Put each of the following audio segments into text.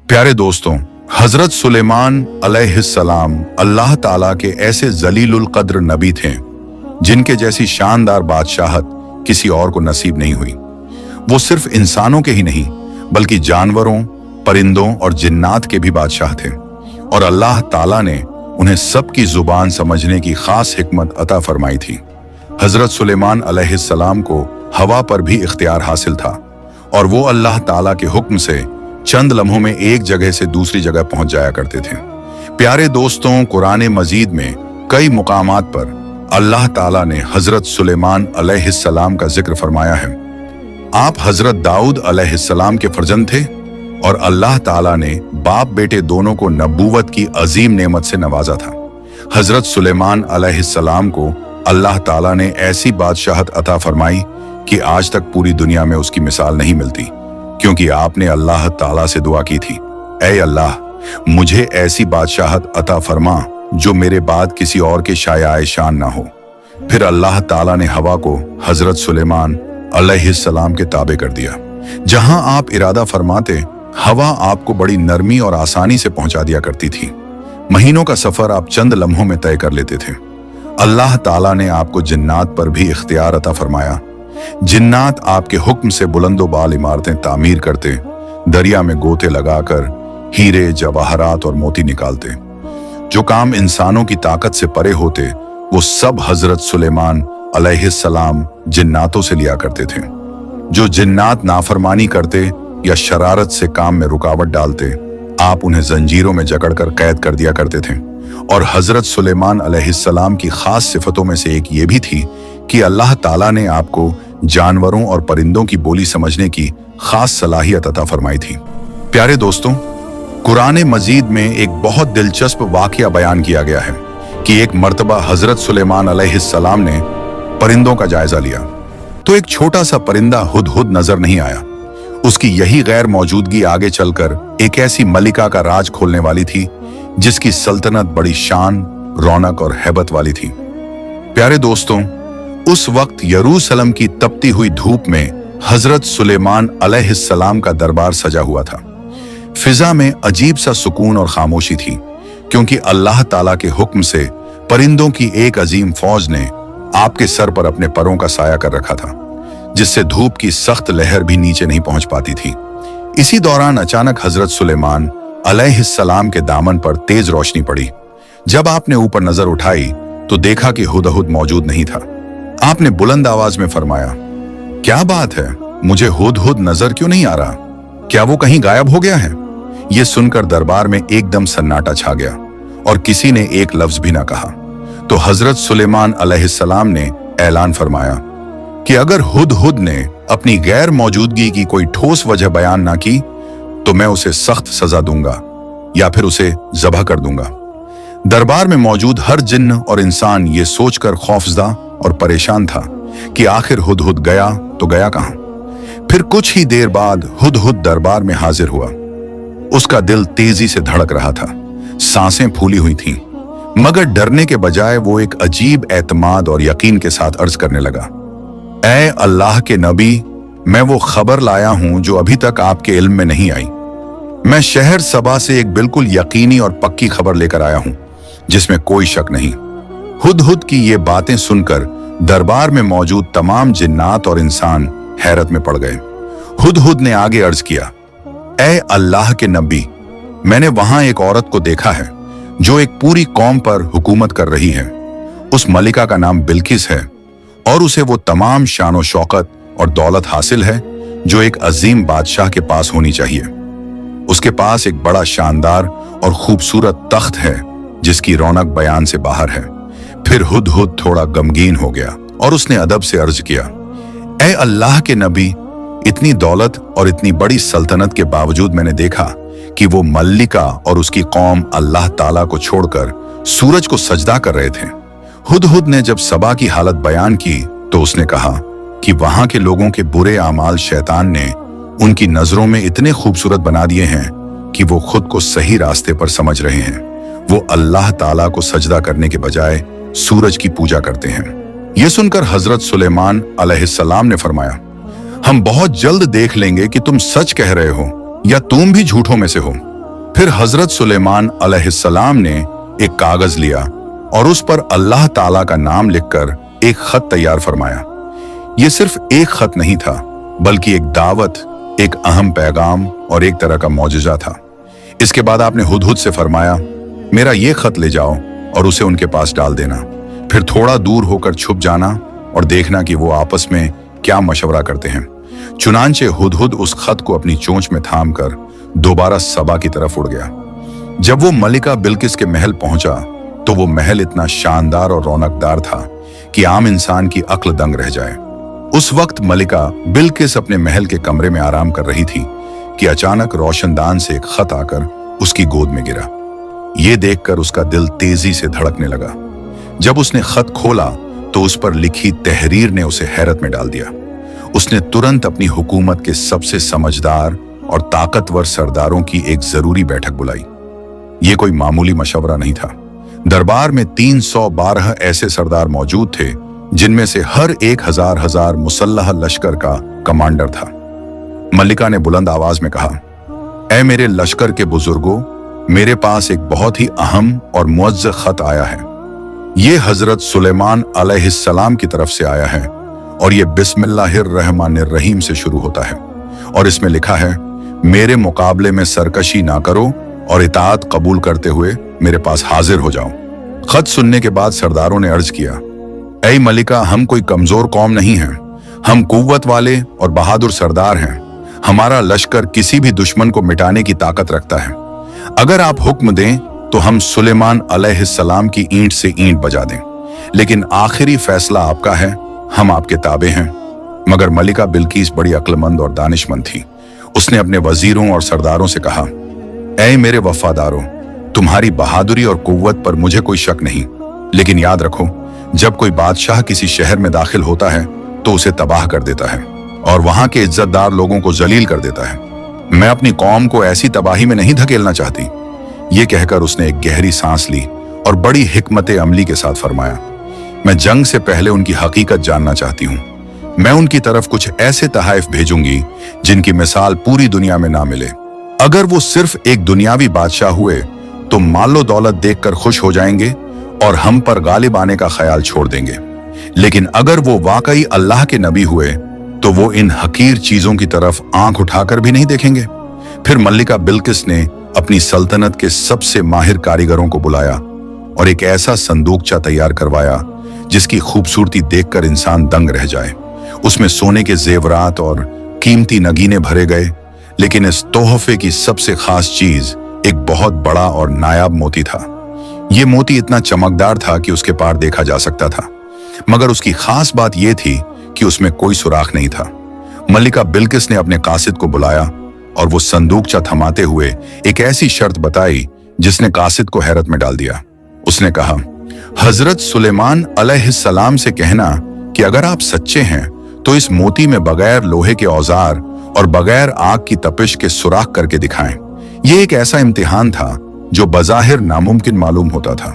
प्यारे दोस्तों, हजरत सुलेमान अलैहिस्सलाम अल्लाह ताला के ऐसे जलीलुल कद्र नबी थे जिनके जैसी शानदार बादशाहत किसी और को नसीब नहीं हुई। वो सिर्फ इंसानों के ही नहीं बल्कि जानवरों, परिंदों और जिन्नात के भी बादशाह थे, और अल्लाह ताला ने उन्हें सबकी जुबान समझने की खास हिकमत अता फरमाई थी। हजरत सुलेमान अलैहिस्सलाम को हवा पर भी इख्तियार हासिल था और वो अल्लाह ताला के हुक्म से चंद लम्हों में एक जगह से दूसरी जगह पहुंच जाया करते थे। प्यारे दोस्तों, कुरान मजीद में कई मुकामात पर अल्लाह ताला ने हजरत सुलेमान अलैहिस्सलाम का जिक्र फरमाया है। आप हजरत दाऊद अलैहिस्सलाम के फर्जंद थे और अल्लाह ताला ने बाप बेटे दोनों को नबूवत की अजीम नेमत से नवाजा था। हजरत सुलेमान अलैहिस्सलाम को अल्लाह ताला ने ऐसी बादशाहत अता फरमाई कि आज तक पूरी दुनिया में उसकी मिसाल नहीं मिलती, क्योंकि आपने अल्लाह ताला से दुआ की थी, ऐ अल्लाह, मुझे ऐसी बादशाहत अता फरमा जो मेरे बाद किसी और के शायाए शान ना हो। फिर अल्लाह ताला ने हवा को हजरत सुलेमान अलैहिस्सलाम के ताबे कर दिया। जहां आप इरादा फरमाते, हवा आपको बड़ी नरमी और आसानी से पहुंचा दिया करती थी। महीनों का सफर आप चंद लम्हों में तय कर लेते थे। अल्लाह ताला ने आपको जिन्नात पर भी इख्तियार अता फरमाया। जिन्नात आपके हुक्म से बुलंदोबाल इमारतें तामीर करते, दरिया में गोते लगाकर हीरे, जवाहरात और मोती निकालते। जो काम इंसानों की ताकत से परे होते, वो सब हजरत सुलेमान अलैहिस्सलाम जिन्नातों से लिया करते थे। जो जिन्नात नाफरमानी करते या शरारत से काम में रुकावट डालते, आप उन्हें जंजीरों में जकड़कर कैद कर दिया करते थे। और हजरत सुलेमान अलैहिस्सलाम की खास सिफतों में से एक ये भी थी कि अल्लाह ताला ने आपको जानवरों और परिंदों की बोली समझने की खास सलाहियत अता फरमाई थी। प्यारे दोस्तों, कुरान मजीद में एक बहुत दिलचस्प वाकया बयान किया गया है कि एक मर्तबा हजरत सुलेमान अलैहिस्सलाम ने परिंदों का जायजा लिया तो एक छोटा सा परिंदा हुदहुद नजर नहीं आया। उसकी यही गैर मौजूदगी आगे चलकर एक ऐसी मलिका का राज खोलने वाली थी जिसकी सल्तनत बड़ी शान, रौनक और हैबत वाली थी। प्यारे दोस्तों, उस वक्त यरूशलेम की तपती हुई धूप में हजरत सुलेमान अलैहिस्सलाम का दरबार सजा हुआ था। फिजा में अजीब सा सुकून और खामोशी थी, क्योंकि अल्लाह ताला के हुक्म से परिंदों की एक अजीम फौज ने आपके सर पर अपने परों का साया कर रखा था, जिससे धूप की सख्त लहर भी नीचे नहीं पहुंच पाती थी। इसी दौरान अचानक हजरत सुलेमान अलैहिस्सलाम के दामन पर तेज रोशनी पड़ी। जब आपने ऊपर नजर उठाई तो देखा कि हुदहुद मौजूद नहीं था। आपने बुलंद आवाज में फरमाया, क्या बात है, मुझे हुदहुद नजर क्यों नहीं आ रहा? क्या वो कहीं गायब हो गया है? ये सुनकर दरबार में एकदम सन्नाटा छा गया और किसी ने एक लफ्ज भी ना कहा। तो हजरत सुलेमान अलैहिस्सलाम ने ऐलान फरमाया कि अगर हुदहुद ने अपनी गैर मौजूदगी की कोई ठोस वजह बयान ना की तो मैं उसे सख्त सजा दूंगा या फिर उसे ज़बह कर दूंगा। दरबार में मौजूद हर जिन्न और इंसान ये सोचकर खौफजदा और परेशान था कि आखिर हुदहुद गया तो गया कहां। फिर कुछ ही देर बाद हुदहुद दरबार में हाजिर हुआ। उसका दिल तेजी से धड़क रहा था, सांसें फूली हुई थीं, मगर डरने के बजाय वो एक अजीब एतमाद और यकीन के साथ अर्ज करने लगा, ऐ अल्लाह के नबी, मैं वो खबर लाया हूं जो अभी तक आपके इल्म में नहीं आई। मैं शहर सबा से एक बिल्कुल यकीनी और पक्की खबर लेकर आया हूं जिसमें कोई शक नहीं। हुदहुद की ये बातें सुनकर दरबार में मौजूद तमाम जिन्नात और इंसान हैरत में पड़ गए। हुदहुद ने आगे अर्ज किया, ऐ अल्लाह के नबी, मैंने वहां एक औरत को देखा है जो एक पूरी कौम पर हुकूमत कर रही है। उस मलिका का नाम बिल्किस है और उसे वो तमाम शान शौकत और दौलत हासिल है जो एक अजीम बादशाह के पास होनी चाहिए। उसके पास एक बड़ा शानदार और खूबसूरत तख्त है जिसकी रौनक बयान से बाहर है। फिर हुदहुद थोड़ा गमगीन हो गया और उसने अदब से अर्ज किया, ऐ अल्लाह के नबी, इतनी दौलत और इतनी बड़ी सल्तनत के बावजूद मैंने देखा कि वो मल्लिका और उसकी कौम अल्लाह ताला को छोड़कर सूरज को सजदा कर रहे थे। हुदहुद ने जब सबा की हालत बयान की तो उसने कहा कि वहां के लोगों के बुरे आमाल शैतान ने उनकी नजरों में इतने खूबसूरत बना दिए हैं कि वो खुद को सही रास्ते पर समझ रहे हैं। वो अल्लाह ताला को सजदा करने के बजाय सूरज की पूजा करते हैं। ये सुनकर हजरत सुलेमान अलैहिस्सलाम ने फरमाया, हम बहुत जल्द देख लेंगे कि तुम सच कह रहे हो या तुम भी झूठों में से हो। फिर हजरत सुलेमान अलैहिस्सलाम ने एक कागज लिया और उस पर अल्लाह ताला का नाम लिखकर एक खत तैयार फरमाया। यह सिर्फ एक खत नहीं था, बल्कि एक दावत, एक अहम पैगाम और एक तरह का मौजज़ा था। इसके बाद आपने हुदहुद से फरमाया, मेरा ये खत ले जाओ और उसे उनके पास डाल देना। फिर थोड़ा दूर होकर छुप जाना और देखना कि वो आपस में क्या मशवरा करते हैं। चुनांचे हुदहुद उस खत को अपनी चोंच में थाम कर दोबारा सबा की तरफ उड़ गया। जब वो मलिका बिल्किस के महल पहुंचा तो वो महल इतना शानदार और रौनकदार था कि आम इंसान की अक्ल दंग रह जाए। उस वक्त मलिका बिल्किस अपने महल के कमरे में आराम कर रही थी कि अचानक रोशनदान से एक खत आकर उसकी गोद में गिरा। ये देखकर उसका दिल तेजी से धड़कने लगा। जब उसने खत खोला तो उस पर लिखी तहरीर ने उसे हैरत में डाल दिया। उसने तुरंत अपनी हुकूमत के सबसे समझदार और ताकतवर सरदारों की एक जरूरी बैठक बुलाई। ये कोई मामूली मशवरा नहीं था। दरबार में 312 ऐसे सरदार मौजूद थे जिनमें से हर एक हजार मुसल्लह लश्कर का कमांडर था। मलिका ने बुलंद आवाज में कहा, ऐ मेरे लश्कर के बुजुर्गों, मेरे पास एक बहुत ही अहम और मुअज्जज़ खत आया है। ये हजरत सुलेमान अलैहिस्सलाम की तरफ से आया है और ये बिस्मिल्लाहिर्रहमानिर्रहीम से शुरू होता है और इसमें लिखा है, मेरे मुकाबले में सरकशी ना करो और इताअत कबूल करते हुए मेरे पास हाजिर हो जाओ। खत सुनने के बाद सरदारों ने अर्ज किया, ऐ मलिका, हम कोई कमजोर कौम नहीं हैं। हम कुव्वत वाले और बहादुर सरदार हैं। हमारा लश्कर किसी भी दुश्मन को मिटाने की ताकत रखता है। अगर आप हुक्म दें तो हम सुलेमान अलैहिस्सलाम की ईंट से ईंट बजा दें, लेकिन आखिरी फैसला आपका है, हम आपके ताबे हैं। मगर मलिका बिल्किस बड़ी अक्लमंद और दानिशमंद थी। उसने अपने वजीरों और सरदारों से कहा, ऐ मेरे वफादारों, तुम्हारी बहादुरी और कुव्वत पर मुझे कोई शक नहीं, लेकिन याद रखो, जब कोई बादशाह किसी शहर में दाखिल होता है तो उसे तबाह कर देता है और वहां के इज्जतदार लोगों को जलील कर देता है। मैं अपनी कौम को ऐसी तबाही में नहीं धकेलना चाहती। ये कहकर उसने एक गहरी सांस ली और बड़ी हिकमत अमली के साथ फरमाया, मैं जंग से पहले उनकी हकीकत जानना चाहती हूँ। मैं उनकी तरफ कुछ ऐसे तहाइफ भेजूंगी जिनकी मिसाल पूरी दुनिया में ना मिले। अगर वो सिर्फ एक दुनियावी बादशाह हुए तो मालो दौलत देखकर खुश हो जाएंगे और हम पर गालिब आने का ख्याल छोड़ देंगे, लेकिन अगर वो वाकई अल्लाह के नबी हुए तो वो इन हकीर चीजों की तरफ आंख उठाकर भी नहीं देखेंगे। फिर मल्लिका बिल्किस ने अपनी सल्तनत के सबसे माहिर कारीगरों को बुलाया और एक ऐसा संदूकचा तैयार करवाया जिसकी खूबसूरती देखकर इंसान दंग रह जाए। उसमें सोने के जेवरात और कीमती नगीने भरे गए, लेकिन इस तोहफे की सबसे खास चीज एक बहुत बड़ा और नायाब मोती था। ये मोती इतना चमकदार था कि उसके पार देखा जा सकता था, मगर उसकी खास बात यह थी कि उसमें कोई सुराख नहीं था। मल्लिका बिल्किस ने अपने कासिद को बुलाया और वो संदूकचा थमाते हुए एक ऐसी शर्त बताई जिसने कासिद को हैरत में डाल दिया। उसने कहा, हजरत सुलेमान अलैहिस्सलाम से कहना कि अगर आप सच्चे हैं तो इस मोती में बगैर लोहे के औजार और बगैर आग की तपिश के सुराख करके दिखाएं। यह एक ऐसा इम्तिहान था जो बज़ाहिर नामुमकिन मालूम होता था।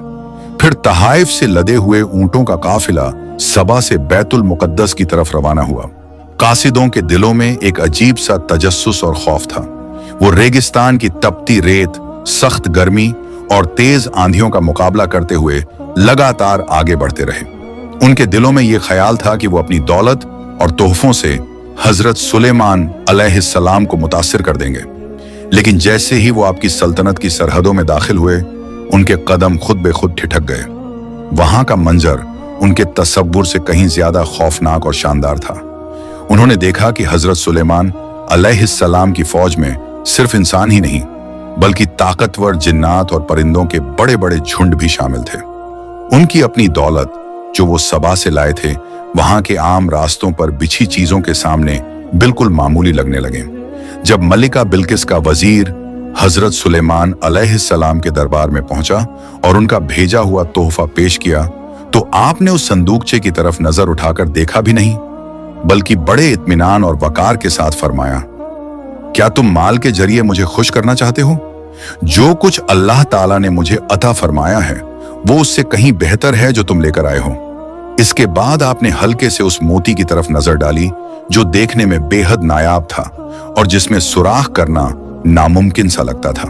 फिर तहाइफ से लदे हुए ऊंटों का काफिला सबा से बैतुल मुकद्दस की तरफ रवाना हुआ। कासिदों के दिलों में एक अजीब सा तजस्सुस और खौफ था। वो रेगिस्तान की तपती रेत, सख्त गर्मी और तेज आंधियों का मुकाबला करते हुए लगातार आगे बढ़ते रहे। उनके दिलों में ये ख्याल था कि वो अपनी दौलत और तोहफों से हजरत सुलेमान अलैहिस्सलाम को मुतासिर कर देंगे, लेकिन जैसे ही वो आपकी सल्तनत की सरहदों में दाखिल हुए, उनके कदम खुद बेखुद ठिठक गए। वहां का मंजर उनके तसव्वुर से कहीं ज्यादा खौफनाक और शानदार था। उन्होंने देखा कि हजरत सुलेमान अलैहिस्सलाम की फौज में सिर्फ इंसान ही नहीं, बल्कि ताकतवर जिन्नात और परिंदों के बड़े बड़े झुंड भी शामिल थे। उनकी अपनी दौलत जो वो सबा से लाए थे, वहां के आम रास्तों पर बिछी चीजों के सामने बिल्कुल मामूली लगने लगे। जब मलिका बिल्किस का वजीर हजरत सुलेमान अलैहिस्सलाम के दरबार में पहुंचा और उनका भेजा हुआ तोहफा पेश किया, तो आपने उस संदूकचे की तरफ नजर उठाकर देखा भी नहीं, बल्कि बड़े इत्मीनान और वकार के साथ फरमाया, क्या तुम माल के जरिए मुझे खुश करना चाहते हो? जो कुछ अल्लाह ताला ने मुझे अता फरमाया है वो उससे कहीं बेहतर है जो तुम लेकर आए हो। इसके बाद आपने हल्के से उस मोती की तरफ नजर डाली जो देखने में बेहद नायाब था और जिसमें सुराख करना नामुमकिन सा लगता था।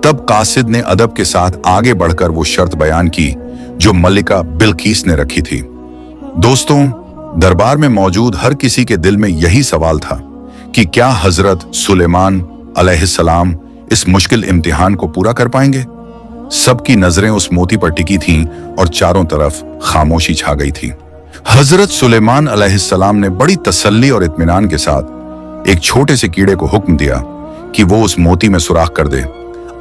तब कासिद ने अदब के साथ आगे बढ़कर वो शर्त बयान की जो मलिका बिल्किस ने रखी थी। दोस्तों, दरबार में मौजूद हर किसी के दिल में यही सवाल था कि क्या हजरत सुलेमान अलैहिस्सलाम इस मुश्किल इम्तिहान को पूरा कर पाएंगे। सबकी नजरें उस मोती पर टिकी थीं और चारों तरफ खामोशी छा गई थी। हजरत सुलेमान अलैहिस्सलाम ने बड़ी तसल्ली और इत्मीनान के साथ एक छोटे से कीड़े को हुक्म दिया कि वो उस मोती में सुराख कर दे।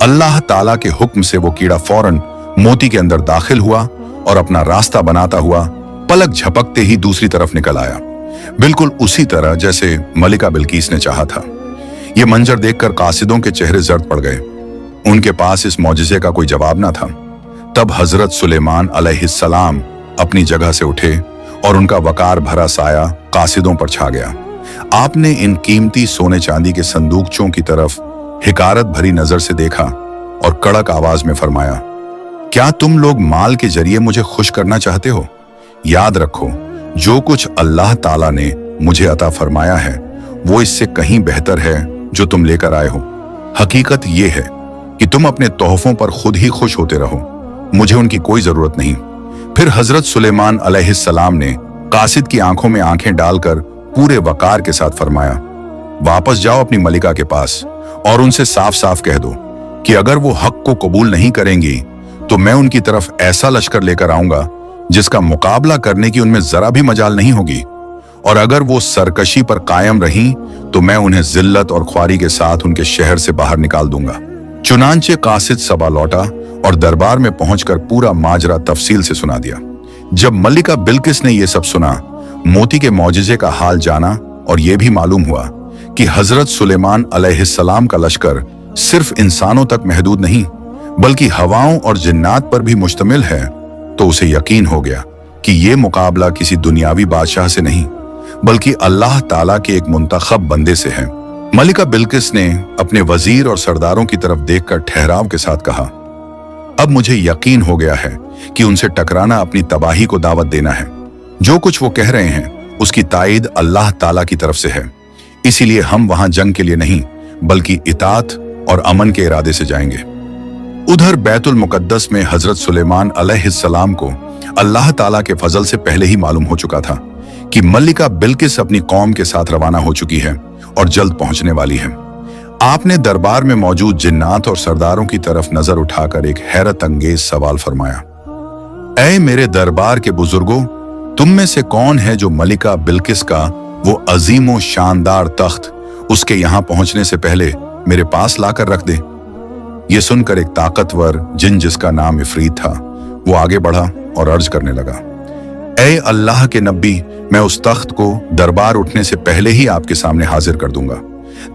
अल्लाह ताला के हुक्म से वो कीड़ा फौरन मोती के अंदर दाखिल हुआ और अपना रास्ता बनाता हुआ पलक झपकते ही दूसरी तरफ निकल आया, बिल्कुल उसी तरह जैसे मलिका बिल्किस ने चाहा था। ये मंजर देखकर कासिदों के चेहरे जर्द पड़ गए। उनके पास इस मौजिज़े का कोई जवाब ना था। तब हजरत सुलेमान अलैहिस्सलाम अपनी जगह से उठे और उनका वकार भरा साया कासिदों पर छा गया। आपने इन कीमती सोने चांदी के संदूकचों की तरफ हिकारत भरी नजर से देखा और कड़क आवाज में फरमाया, क्या तुम लोग माल के जरिए मुझे खुश करना चाहते हो? याद रखो, जो कुछ अल्लाह ताला ने मुझे अता फरमाया है वो इससे कहीं बेहतर है जो तुम लेकर आए हो। हकीकत ये है कि तुम अपने तोहफों पर खुद ही खुश होते रहो, मुझे उनकी कोई जरूरत नहीं। फिर हजरत सुलेमान अलैहिस्सलाम ने कासिद की आंखों में आंखें डालकर पूरे वकार के साथ फरमाया, वापस जाओ अपनी मलिका के पास और उनसे साफ साफ कह दो कि अगर वो हक को कबूल नहीं करेंगी तो मैं उनकी तरफ ऐसा लश्कर लेकर आऊंगा जिसका मुकाबला करने की उनमें जरा भी मजाल नहीं होगी, और अगर वो सरकशी पर कायम रहीं तो मैं उन्हें जिल्लत और ख्वारी के साथ उनके शहर से बाहर निकाल दूंगा। चुनांचे कासिद सबा लौटा और दरबार में पहुंचकर पूरा माजरा तफसील से सुना दिया। जब मलिका बिल्किस ने यह सब सुना, मोती के मौजिज़े का हाल जाना और यह भी मालूम हुआ कि हजरत सुलेमान अलैहिस्सलाम का लश्कर सिर्फ इंसानों तक महदूद नहीं बल्कि हवाओं और जिन्नात पर भी मुश्तमिल है, तो उसे यकीन हो गया कि यह मुकाबला किसी दुनियावी बादशाह से नहीं बल्कि अल्लाह ताला के एक मुंतखब बंदे से है। मलिका बिल्किस ने अपने वजीर और सरदारों की तरफ देखकर ठहराव के साथ कहा, अब मुझे यकीन हो गया है कि उनसे टकराना अपनी तबाही को दावत देना है। जो कुछ वो कह रहे हैं उसकी ताईद अल्लाह ताला की तरफ से है, इसीलिए हम वहां जंग के लिए नहीं बल्कि इताअत और अमन के इरादे से जाएंगे। उधर बैतुल मुकद्दस में हजरत सुलेमान अलैहिस्सलाम को अल्लाह ताला के फजल से पहले ही मालूम हो चुका था कि मलिका बिल्किस अपनी कौम के साथ रवाना हो चुकी है और जल्द पहुंचने वाली है। आपने दरबार में मौजूद जिन्नात और सरदारों की तरफ नजर उठाकर एक हैरत अंगेज सवाल फरमाया, ऐ मेरे दरबार के बुजुर्गों, तुम में से कौन है जो मलिका बिल्किस का वो अजीम शानदार तख्त उसके यहां पहुंचने से पहले मेरे पास लाकर रख दे। ये सुनकर एक ताकतवर जिन जिसका नाम इफरीत था वो आगे बढ़ा और अर्ज करने लगा, ऐ अल्लाह के नबी, मैं उस तख्त को दरबार उठने से पहले ही आपके सामने हाजिर कर दूंगा।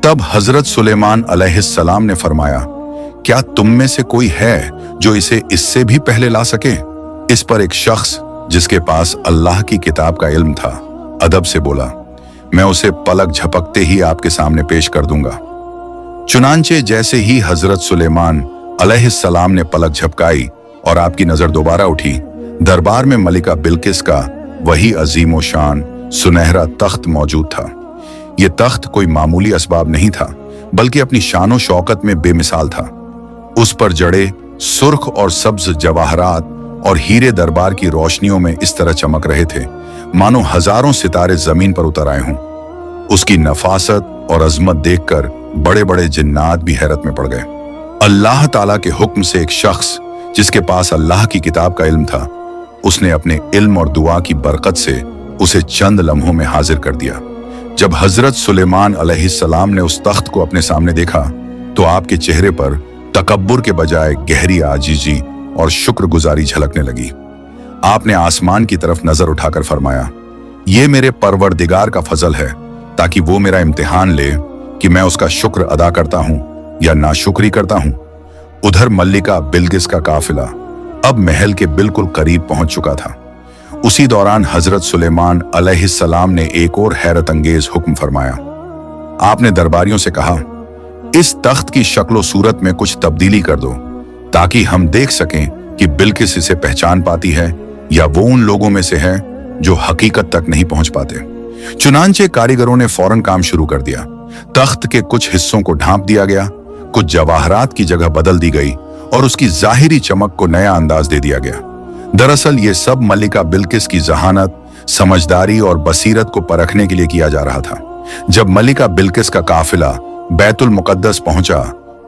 तब हजरत सुलेमान अलैहिस्सलाम ने फरमाया, क्या तुम में से कोई है जो इसे इससे भी पहले ला सके? इस पर एक शख्स जिसके पास अल्लाह की किताब का इल्म था अदब से बोला, मैं उसे पलक झपकते ही आपके सामने पेश कर दूंगा। चुनांचे जैसे ही हजरत सुलेमान अलैहिस्सलाम ने पलक झपकाई और आपकी नजर दोबारा उठी, दरबार में मलिका बिल्किस का वही अजीम व शान सुनहरा तख्त मौजूद था। ये तख्त कोई मामूली असबाब नहीं था बल्कि अपनी शान व शौकत में बेमिसाल था। उस पर जड़े सुर्ख और सब्ज जवाहरात और हीरे दरबार की रोशनियों में इस तरह चमक रहे थे मानो हजारों सितारे जमीन पर उतर आए हों। उसकी नफासत और अजमत देखकर बड़े बड़े जिन्नात भी हैरत में पड़ गए। अल्लाह ताला के हुक्म से एक शख्स जिसके पास अल्लाह की किताब का इल्म था, उसने अपने इल्म और दुआ की बरकत से उसे चंद लम्हों में हाजिर कर दिया। जब हजरत सुलेमान अलैहिस्सलाम ने उस तख्त को अपने सामने देखा तो आपके चेहरे पर तकब्बुर के बजाय गहरी आजीजी और शुक्रगुजारी झलकने लगी। आपने आसमान की तरफ नजर उठाकर फरमाया, ये मेरे परवरदिगार का फजल है ताकि वो मेरा इम्तिहान ले कि मैं उसका शुक्र अदा करता हूं या नाशुक्री करता हूं। उधर मलिका बिल्किस का काफिला अब महल के बिल्कुल करीब पहुंच चुका था। उसी दौरान हजरत सुलेमान अलैहिस्सलाम ने एक और हैरत अंगेज हुक्म फरमाया। आपने दरबारियों से कहा, इस तख्त की शक्ल सूरत में कुछ तब्दीली कर दो ताकि हम देख सकें कि बिल्किस इसे पहचान पाती है या वो उन लोगों में से है जो हकीकत तक नहीं पहुंच पाते। चुनांचे कारीगरों ने फौरन काम शुरू कर दिया। तख्त के कुछ हिस्सों को ढांप दिया गया, कुछ जवाहरात की जगह बदल दी गई और उसकी जाहिरी चमक को नया अंदाज दे दिया गया। दरअसल ये सब मलिका बिल्किस की जहानत, समझदारी और बसीरत को परखने के लिए किया जा रहा था। जब मलिका बिल्किस का काफिला बैतुल मुकद्दस पहुंचा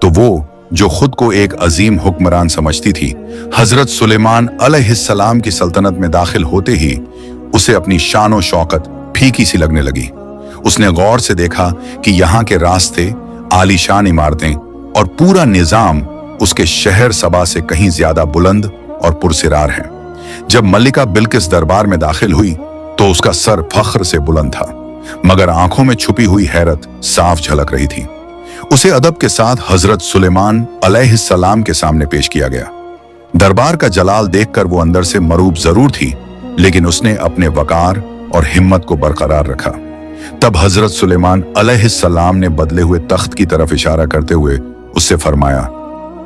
तो वो, जो खुद को एक अजीम हुक्मरान समझती थी, हजरत सुलेमान अलैहिस्सलाम की सल्तनत में दाखिल होते ही उसे अपनी शान और शौकत फीकी सी लगने लगी। उसने गौर से देखा कि यहाँ के रास्ते, आलीशान इमारतें और पूरा निजाम उसके शहर सबा से कहीं ज्यादा बुलंद और पुरसिरार है। जब मलिका बिल्किस दरबार में दाखिल हुई तो उसका सर फख्र से बुलंद था, मगर आंखों में छुपी हुई हैरत साफ झलक रही थी। उसे अदब के साथ हजरत सुलेमान अलैहिस्सलाम के सामने पेश किया गया। दरबार का जलाल देखकर वो अंदर से मरूब जरूर थी, लेकिन उसने अपने वकार और हिम्मत को बरकरार रखा। तब हजरत सुलेमान अलैहिस्सलाम ने बदले हुए तख्त की तरफ इशारा करते हुए उससे फरमाया,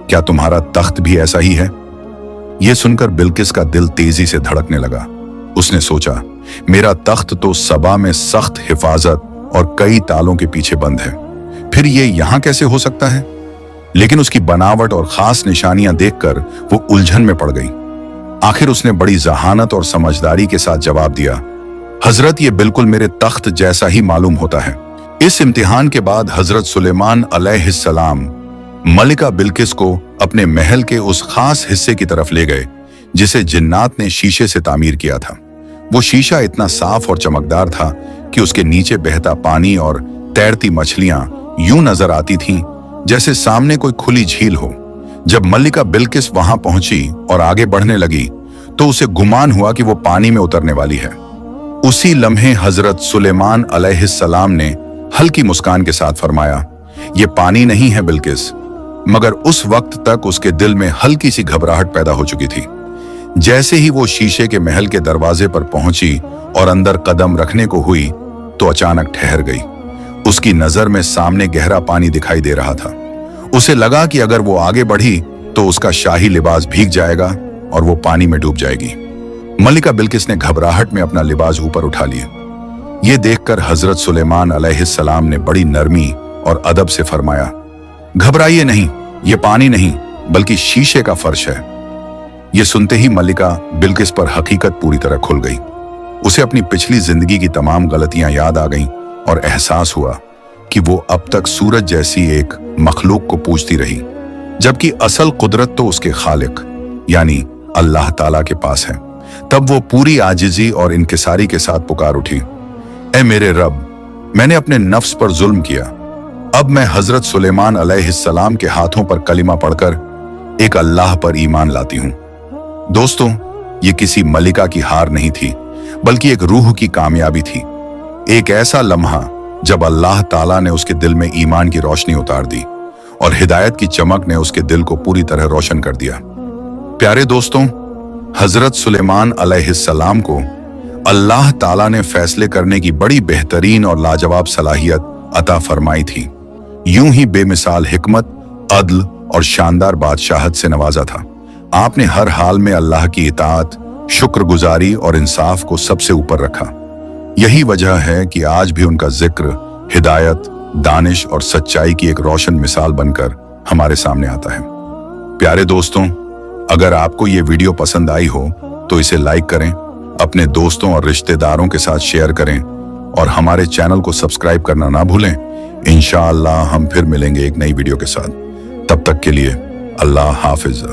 क्या तुम्हारा तख्त भी ऐसा ही है? यह सुनकर बिल्किस का दिल तेजी से धड़कने लगा। उसने सोचा, मेरा तख्त तो सबा में सख्त हिफाजत और कई तालों के पीछे बंद है, फिर ये यहां कैसे हो सकता है? लेकिन उसकी बनावट और खास निशानियां देखकर वो उलझन में पड़ गई। आखिर उसने बड़ी जहानत और समझदारी के साथ जवाब दिया, हजरत, ये बिल्कुल मेरे तख्त जैसा ही मालूम होता है। इस इम्तिहान के बाद हजरत सुलेमान अलैहिस्सलाम मलिका बिल्किस को अपने महल के उस खास हिस्से की तरफ ले गए जिसे जिन्नात ने शीशे से तामीर किया था। वो शीशा इतना साफ और चमकदार था कि उसके नीचे बहता पानी और तैरती मछलियां यूं नजर आती थीं जैसे सामने कोई खुली झील हो। जब मलिका बिल्किस वहां पहुंची और आगे बढ़ने लगी तो उसे गुमान हुआ कि वो पानी में उतरने वाली है। उसी लम्हे हजरत सुलेमान अलैहिस्सलाम ने हल्की मुस्कान के साथ फरमाया, ये पानी नहीं है बिल्किस। मगर उस वक्त तक उसके दिल में हल्की सी घबराहट पैदा हो चुकी थी। जैसे ही वो शीशे के महल के दरवाजे पर पहुंची और अंदर कदम रखने को हुई तो अचानक ठहर गई। उसकी नजर में सामने गहरा पानी दिखाई दे रहा था। उसे लगा कि अगर वो आगे बढ़ी तो उसका शाही लिबास भीग जाएगा और वो पानी में डूब जाएगी। मलिका बिल्किस ने घबराहट में अपना लिबास ऊपर उठा लिया। ये देखकर हजरत सुलेमान अलैहिस्सलाम ने बड़ी नरमी और अदब से फरमाया, घबराइए नहीं, ये पानी नहीं बल्कि शीशे का फर्श है। ये सुनते ही मलिका बिल्किस पर हकीकत पूरी तरह खुल गई। उसे अपनी पिछली जिंदगी की तमाम गलतियां याद आ गईं और एहसास हुआ कि वो अब तक सूरज जैसी एक मखलूक को पूजती रही, जबकि असल कुदरत तो उसके खालिक यानी अल्लाह ताला के पास है। तब वो पूरी आजिजी और इनकिसारी के साथ पुकार उठी, ए मेरे रब, मैंने अपने नफ्स पर जुल्म किया। अब मैं हजरत सुलेमान अलैहिस्सलाम के हाथों पर कलिमा पढ़कर एक अल्लाह पर ईमान लाती हूं। दोस्तों, ये किसी मलिका की हार नहीं थी, बल्कि एक रूह की कामयाबी थी। एक ऐसा लम्हा जब अल्लाह ताला ने उसके दिल में ईमान की रोशनी उतार दी और हिदायत की चमक ने उसके दिल को पूरी तरह रोशन कर दिया। प्यारे दोस्तों, हजरत सुलेमान अलैहिस्सलाम को अल्लाह ताला ने फैसले करने की बड़ी बेहतरीन और लाजवाब सलाहियत अता फरमाई थी। यूं ही बेमिसाल हिकमत, अदल और शानदार बादशाहत से नवाजा था। आपने हर हाल में अल्लाह की इताअत, शुक्रगुजारी और इंसाफ को सबसे ऊपर रखा। यही वजह है कि आज भी उनका जिक्र हिदायत, दानिश और सच्चाई की एक रोशन मिसाल बनकर हमारे सामने आता है। प्यारे दोस्तों, अगर आपको ये वीडियो पसंद आई हो तो इसे लाइक करें, अपने दोस्तों और रिश्तेदारों के साथ शेयर करें और हमारे चैनल को सब्सक्राइब करना ना भूलें। इंशाअल्लाह हम फिर मिलेंगे एक नई वीडियो के साथ। तब तक के लिए अल्लाह हाफिज।